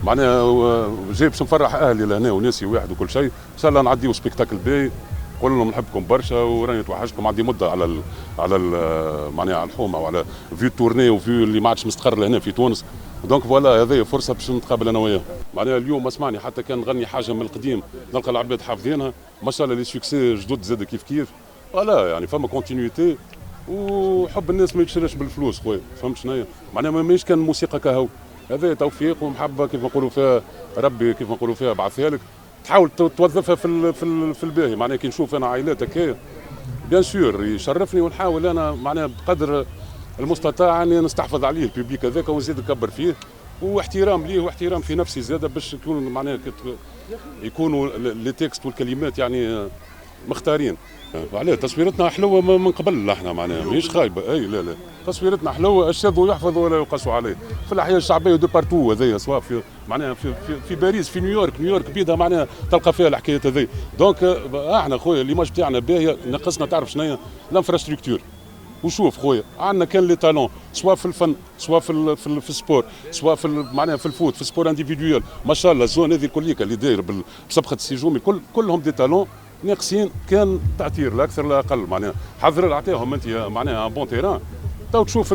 معناها جاي باش نفرح اهلي لهنا وناسي واحد وكل شيء، ان شاء الله نعديو سبيكتاكل باهي. نقول لهم نحبكم برشا وراني نتوحشكم. عندي مده على معناها على الحومه وعلى فيو التورني وفيو اللي ما عادش مستقر لهنا في تونس. دونك فوالا هذه فرصه باش نتقابل انا وياه. معناها اليوم اسمعني حتى كان نغني حاجه من القديم نلقى العباد حافظينها ما شاء الله. لي سوكسي جدد زاد كيف كيف. فوالا يعني فما كونتينيتي وحب الناس ما يتشراش بالفلوس خويا. فهمت شنيا معناها ماهيش كان موسيقى كهو. هذا توفيق ومحبه كيف ما نقولوا فيها ربي كيف ما نقولوا فيها بعثها لك. تحاول توظفها في الباهي. معناها كي نشوف انا عائلات هكايا بيان سور يشرفني ونحاول انا معناها بقدر المستطاع اني نستحفظ عليه البيبليك هذاك ونزيد نكبر فيه واحترام ليه واحترام في نفسي زاده باش يكون معناها يكونوا لي تكست والكلمات يعني مختارين. عليه تصويرتنا حلوه من قبل احنا معناها ماهيش خايبه. اي لا تصويرتنا حلوه. الشاذ يحفظ ولا يقاس عليه. في الاحياء الشعبيه دو بارتو هذيا سواء في معناها في باريس في نيويورك بيدها معناها تلقى فيها الحكايات هذي. دونك احنا خويا ليماج بتاعنا باهيه. ناقصنا تعرف شنو هي الانفراستركتور. وشوف خويا عندنا كان لي تالون سواء في الفن سواء في السبور سواء في معناها في الفوت في السبور انديفيدويال. ما شاء الله الزون هذه كليكا اللي داير بصبغه السجومي كلهم دي تالون ناقصين كان تعتير لا اكثر لا اقل. معناها حضر عطيهم انت معناها بون تيران تو تشوف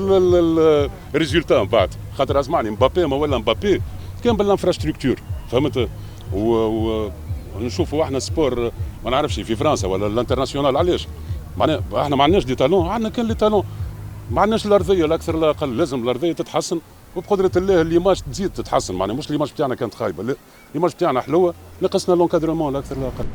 الريزولتا من بعد. خاطر اسمعني مبابي ما ولا مبابي كان بالانفراستركتور فهمت. ونشوفوا احنا سبور ما نعرفش في فرنسا ولا الانترناسيونال علاش معناها احنا ما عندناش دي تالون. عندنا كان لي تالون ما عندناش الارضيه لا اكثر لا اقل. لازم الارضيه تتحسن وبقدره الله الليماج تزيد تتحسن. معناها مش الليماج بتاعنا كانت خايبه لا الليماج بتاعنا حلوه. ناقصنا لونكادرمون لا اكثر لا اقل.